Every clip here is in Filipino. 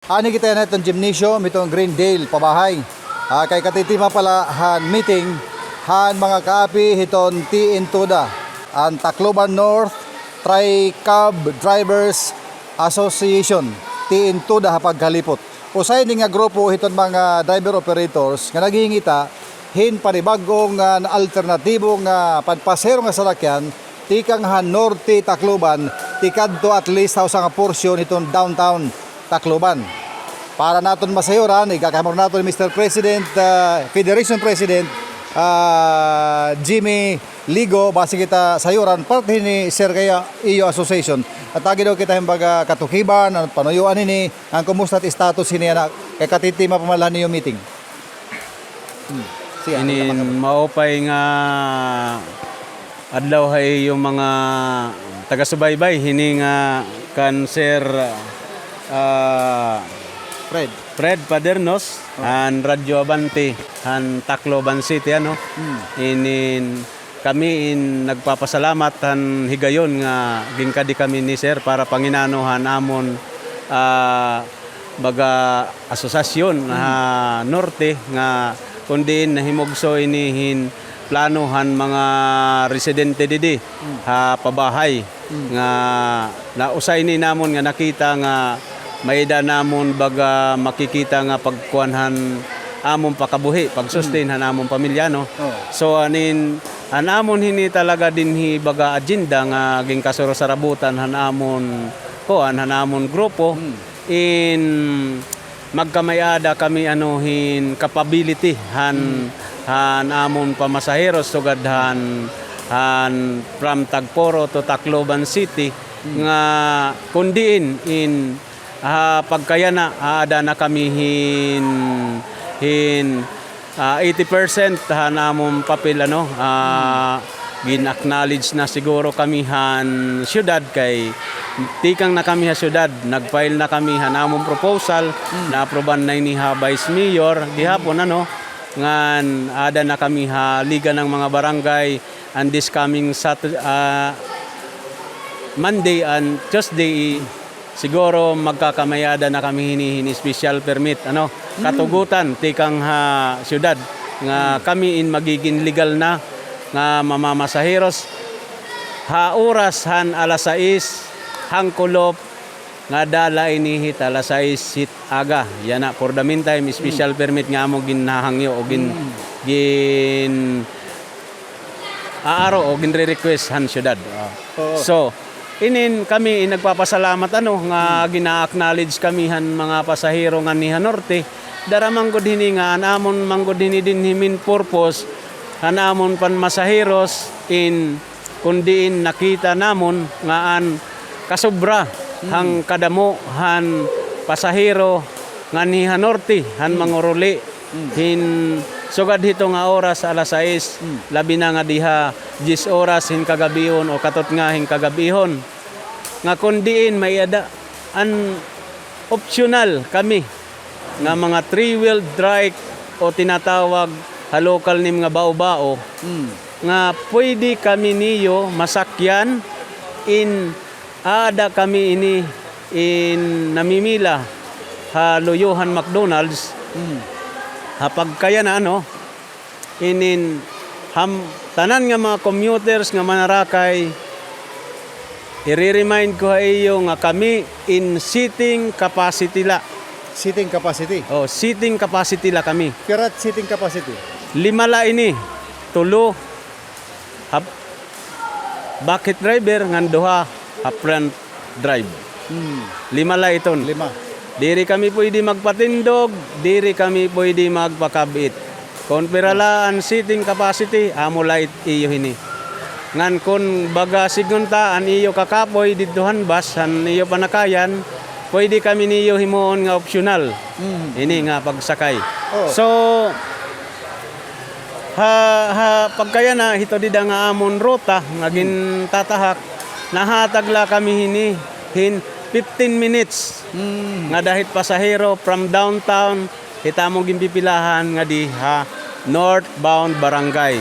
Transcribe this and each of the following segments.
Ani kita na itong gymnasium, itong Greendale, pabahay. Kay katitima pala han meeting, han mga kaapi hiton TN Tuda, ang Tacloban North Tri-Cab Drivers Association, TN Tuda hapag kalipot. Usay ni nga grupo hiton mga driver operators nga naghihingita hin panibagong nga alternatibo nga pagpasero nga salakyan tikang han Norte Tacloban tikadto at least sa nga porsyon hiton downtown Tacloban. Para naton masayuran, ikakamor naton Mr. President, Federation President Jimmy Ligo, base kita sayuran, parte ni Sir kaya iyo Association. At tagi daw kita himbaga katukiban, panuyuan ini, ang kumusta at status ini anak, kay katitima pamalan niyo meeting. Ini maupay nga adlaw hay yung mga taga-subaybay hini nga kan Sir Fred Padernos han Radyo Abante han Tacloban City inin kami nagpapasalamat han higayon nga gingkadi kami ni Sir para panginanuhan amon baga asosasyon Norte nga kundi nahimugso inihin planohan mga residente didi pabahay nga nausay ni namon nga nakita nga maida namon baga makikita nga pagkuanhan amon pakabuhi pagsustain han amon pamilya so anin amon hini talaga dinhi baga agenda nga ging kasuro-sarabutan han amon grupo in magkamayada kami hin capability han amon pamasaheros sugad han from Tagporo to Tacloban City nga kundiin in pagkaya na ada na kami hin 80% namong papel gin-acknowledge na siguro kami han syudad kay tikang na kami ha syudad nagfile na kami namong proposal na aproban na ni Vice Mayor gihapon ngan ada na kami liga ng mga barangay and this coming Monday and Tuesday siguro magkakamayada na kami hinihin special permit katugutan tikang syudad nga kami magiging legal na nga mamamasaheros oras han alas 6 hangkulop nga dala inihit alas 6 hit aga yana for the meantime special permit nga mo ginahangyo o gin aaro o ginre-request han syudad so inin kami nagpapasalamat nga gina-acknowledge kami han mga pasahero nga ni Norte daramang gud hini nga amon manggod hini din himin purpose amon pan masaheros in kundiin nakita namon nga kasubra hang kadamo han pasahero nga ni Norte han manguruli hin sugad hito nga oras alas 6 labi na nga diha 10 oras hin kagabihon o katot nga hin kagabihon nga kundiin may optional kami nga mga 3-wheel drive o tinatawag local nim nga bao-bao nga pwede kami niyo masakyan in ada kami ini in namimila Luyuhan McDonald's pagkaya na inin tanan nga mga commuters nga manarakay i-remind ko iyo nga kami in seating capacity la. Seating capacity? Seating capacity la kami. Pirat seating capacity? 5 la ini. 3 bucket driver ngan 2 front drive. 5 la iton. 5. Diri kami pwede magpatindog, diri kami pwede magpakabit. Kung piralaan seating capacity, amo light iyo hini. Ngan kun baga sigunta an iyo kakapoy didtuhan bus han iyo panakayan, pwede kami niyo himuon nga optional. Ini nga pagsakay. So pagkaya na hito dida nga amon ruta nga gintatahak nahatagla kami hini 15 minutes nga dahit pasahero from downtown kita mo gimpipilahan nga diha northbound barangay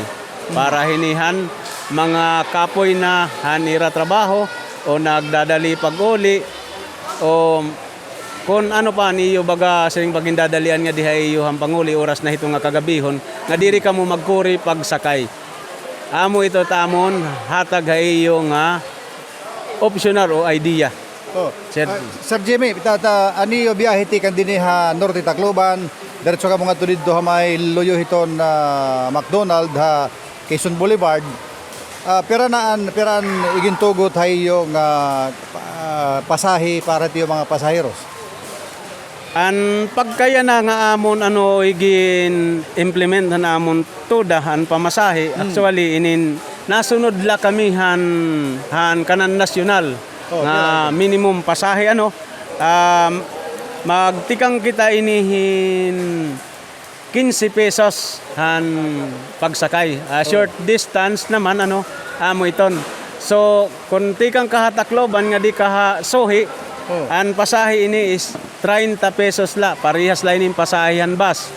para hinihan mga kapoy na hanira trabaho o nagdadali pag-uli o kung ano pa niyo baga siring pagindadalian nga diha iyo ang panguli oras na hito nga kagabihon nga diri ka mo magkuri pagsakay. Amo ito tamon hatag ha iyo nga optional o idea. Oh. Sir, Sir Jimmy, ani yo biyahe ti kan dinhi ha Norte Tacloban, diretso ka mo nga dito ha may luyo hiton na McDonald ha Quezon Boulevard. Piraan igintugot hay yung pasahe para ti mga pasaheros. an pagkaya na nga amon ano igin implement na amon tuda han pamasahe actually inin nasunod la kami han kanan nasyonal nga minimum pasahe ano magtikang kita inihin 15 pesos han pagsakay. Short distance naman ano amo iton. So kung tikang kahatakloban nga di kaha sohi an pasahe ini is 30 pesos la parehas lain in pasahihan bus.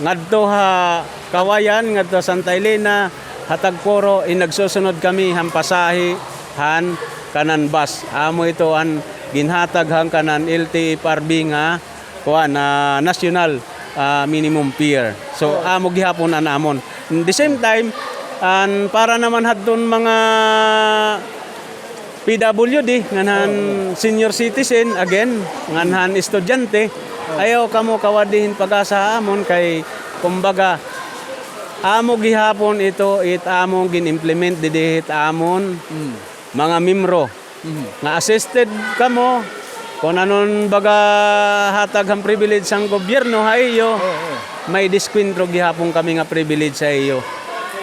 Ngadto ha Kawayan ngadto Santa Elena hatag Poro nagsusunod kami han pasahe han kanan bus. Amo ito an ginhatag hang kanan LTFRB nga kuan na national minimum fare. So amo gihapon an amon. In the same time para naman hadton mga PWD nganhan senior citizen again nganhan estudyante ayaw kamo kawadihin pag-asa amon kay kumbaga amo gihapon ito amo gin-implement didihit amon mga mimro nga assisted kamo kung anon baga hatag ang privilege sang gobyerno ha iyo may diskwento gihapon kami nga privilege sa iyo.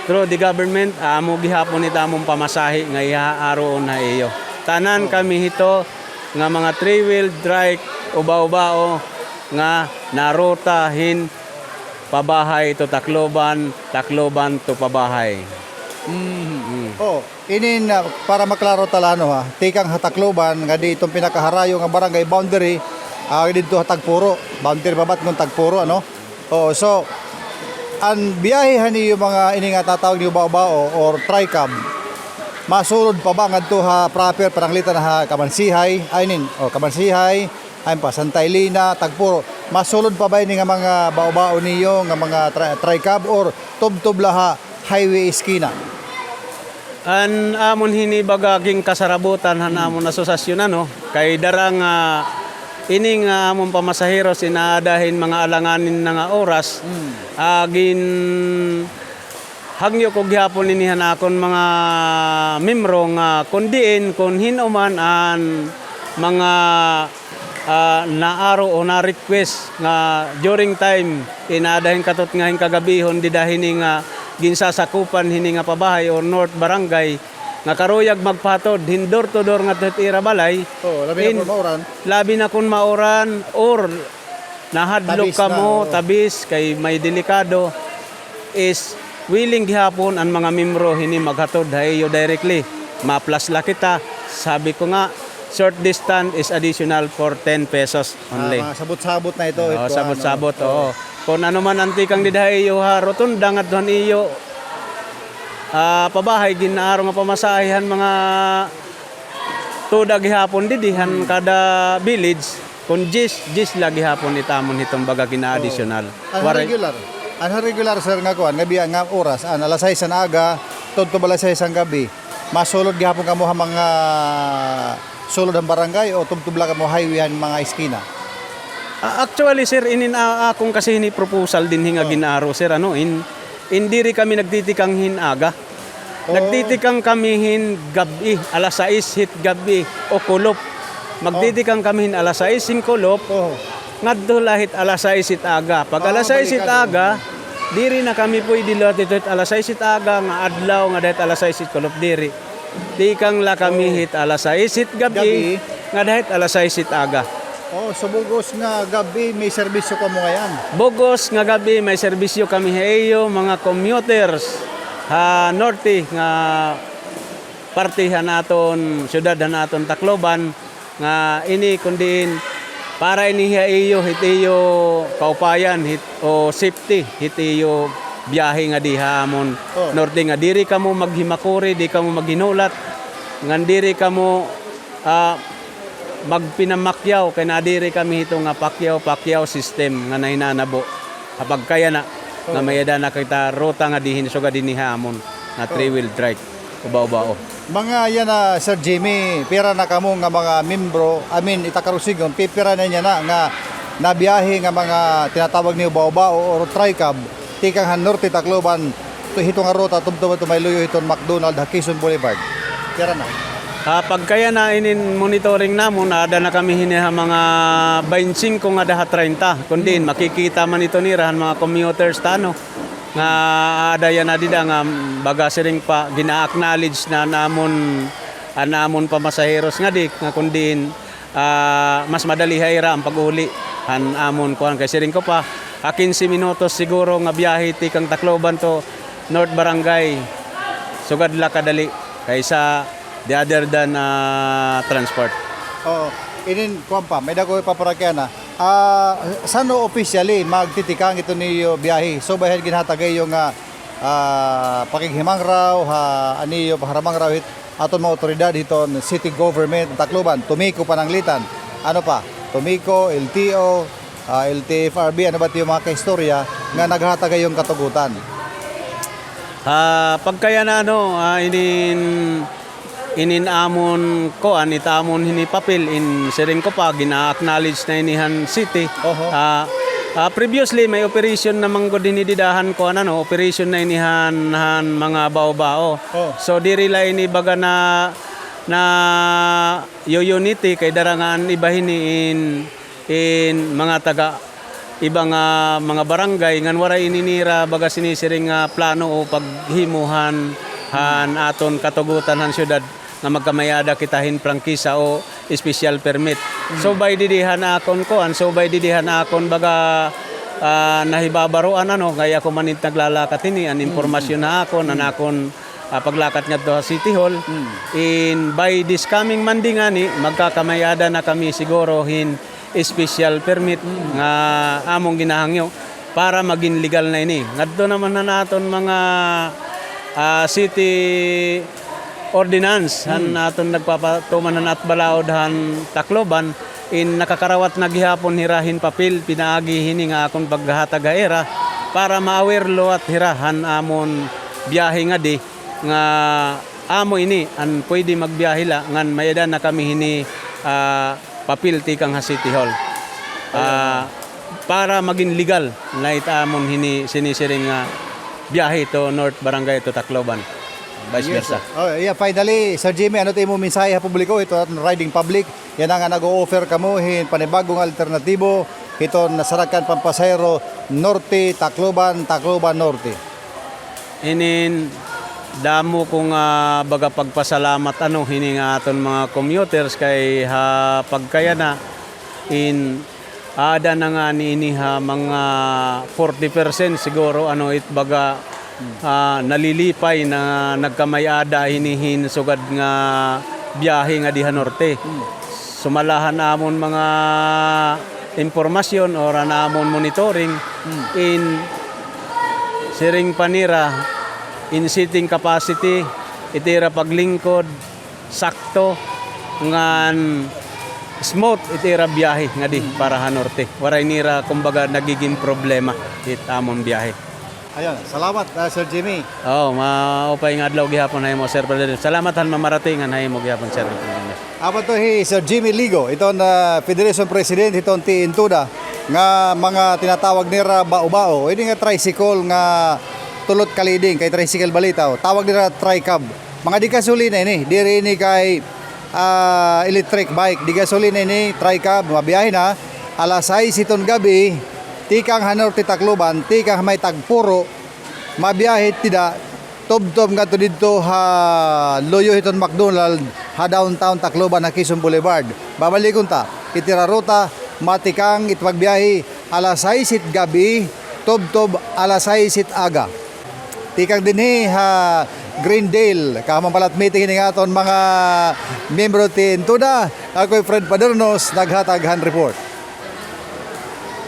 Through the government, amo gihapon ita among pamasahe nga ihaaroon na iyo. Tanan kami hito nga mga 3-wheel drive uba-ubao nga narotahin pabahay to Tacloban, Tacloban to pabahay. Inin para maklaro talano ha. Tikang Tacloban nga di itong pinakaharayo nga barangay boundary dito Tagpuro, boundary babat ng Tagpuro ano. So ang biyahe hani yung mga ini nga tatawag ni bao or tricab masulod pa ba ngadto ha proper paranglitan ha Kamansihay Kamansihay ay pa Santa Elena Tagpuro masulod pa ba ini nga mga bao niyo nga mga tricab or tubtob laha highway iskina An amon hini bagaging kasarabutan han amon asosasyon ano kay darang ini nga among pamasaheros inaadahin mga alanganin na nga oras agin hangyo ko gihapon inihan akon mga mimro nga kundiin kun hinuman an mga naaro o na request nga during time inaadahin katot nga kagabihon didahini nga ginsasakupan hini nga pabahay or North Barangay nga karuyag magpatod hindor to door nga tutira balay labi na kun mauran or nahadlok ka mo tabis kay may delikado is willing gihapon ang mga miyembro hini maghatod hayo directly maplasla kita sabi ko nga short distance is additional for 10 pesos only sabot-sabot na ito sabot-sabot kung ano man antikang didayo ha rotunda nga doon iyo pabahay ginaaro nga pamasahihan mga tuda gihapon didihan kada village kun gis lagi hapon itamon hitong baga gina-additional. Ang regular sir nga kuan nga biya nga oras alas 6 na aga tudto alas 6 ang gabi masulod gihapon kamo ha mga sulod ang barangay o tubtubla kamo highway han mga iskina. Actually sir inin akong kasi ni proposal din hinga ginaaro sir ano indiri kami nagtitikang hinaga. Nagtitikang kami hin gabi, alas 6 hit gabi o kulop. Magtitikang kami hin alas 6 hin kulop. Ngadto lahit alas 6 hit aga. Pag alas 6 hit aga, diri na kami po idilot ito alas 6 hit aga nga adlaw nga dahit alas 6 hit kulop diri. Tikang la kami hit alas 6 hit gabi nga dahit alas 6 hit aga. So bugos nga gabi may serbisyo ka mo ngayon? Bugos nga gabi may serbisyo kami hayo mga commuters norte nga partihan naton syudad naton Tacloban nga ini kundiin para ini hayo hitiyo kaupayan o safety hitiyo biyahe nga dihamon norte nga diri kamo maghimakuri di kamo maghinulat nga diri kamo magpinamakyaw kay nadiri kami ito nga pakyaw system nga nahinanabo. Kapag kaya na nga mayada na kita ruta nga dihin so ga dinihamon na 3-wheel drive ubaw-bao. Mga yan na Sir Jimmy, pira na kamo nga mga membro, itakarusigon, pipira na niya na nga nabiyahe nga mga tinatawag niyo bao-bao or tricab, tikang han norte Tacloban, hito nga ruta tumtuman tumayluyo hiton McDonald Quezon Boulevard. Pira na. Pag kaya na inin monitoring namon, ada na kami hiniha mga 25 nga daha 30. Kundi makikita man ito nirahan mga commuters tano nga ada yan adida nga baga siring pa gina-acknowledge na namon pamasaheros nga dik nga kundi mas madali hayra ang pag-uli han amon kuan kay siring ko pa 15 minutos siguro nga biyahe tikang Tacloban to North Barangay sugad la kadali kaysa the other than transport. Oo. Inin kuan pa, may dago paparakyan na. Sano officially magtitikang ito niyo biyahe? So bahid ginhatagay yung pakighimang raw aniyo paharamang raw aton mga otoridad hiton city government Tacloban, Tumiko pananglitan. Ano pa? Tumiko, LTO, LTFRB, ano ba yung mga kaistorya nga naghatagay yung katugutan? Pagkaya na inin amon ko itamon hini papel in siring ko pa gina-acknowledge na inihan city. Previously may operation namang ko dinididahan ko operation na inihan mga bao-bao. So diri la ini baga na unity kay darangan ibahin in mga taga ibang mga barangay ngan waray ininira baga sinisiring plano o paghimuhan aton katugutan han syudad nga magkamayada kitahin prangkisa o special permit. So by didihan akon baga nahibabaroan kaya ko manit naglalakat ini an impormasyon na akon paglakat nga to City Hall. In by this coming Monday ngani magkakamayada na kami siguro special permit nga among ginahangyo para maging legal na ini. Ngadto naman na naton mga city ordinance naton nagpapatuman at balaod Tacloban in nakakarawat na gihapon hirahin papel pinaagi hini nga akong paghatag era para ma-aware lo at hirahan amon biyahe nga di nga amo ini an pwede magbiyahe la ngan mayada na kami hini papel tikang City Hall para maging legal na itamon hini sinisiring biyahe to North Barangay to Tacloban. Vice versa. Finally, Sir Jimmy, ano tayo mo mensahe sa publiko? Ito at riding public. Yan ang nag-o-offer kamo panibagong alternatibo. Ito nasarakan pampasayro Norte, Tacloban Norte. Inin damo kong baga pagpasalamat hini nga aton mga commuters kay pagkaya na ada na nga niini mga 40% siguro baga nalilipay na nagkamayada hinihin sugad nga biyahe nga diha norte. Sumalahan namon mga impormasyon or namon monitoring in siring panira in seating capacity itira paglingkod sakto ngan smooth itira biyahe nga di para norte. Waray nira kumbaga nagiging problema amon biyahe. Ayun, salamat Sir Jimmy. Maupay nga adlaw gihapon hay mo Sir President. Salamat mamarating hay mo gihapon Sir. Apat to Sir Jimmy Ligo, iton Federation President iton Intuda nga mga tinatawag nira bao-bao. Ini nga tricycle nga tulot kaliding kay tricycle balitaw. Tawag nira tricab. Mga di gasolina ini, diri ini kay electric bike. Di gasolina ini tricab, mabiyahe na alas 6 iton gabi. Tikang Norte Tacloban, tikang may tagpuro, mabiyahe tida, tob-tob nga to dito loyo hiton McDonald, downtown Tacloban Quezon Boulevard. Babalikon ta, itira ruta, matikang itpagbiyahe, alas 6 it gabi, tob-tob alas 6 it aga. Tikang dinhi Greendale, kamampalat meeting ini nga aton mga membro ti Intuda, ako'y Fred Padernos, naghataghan report.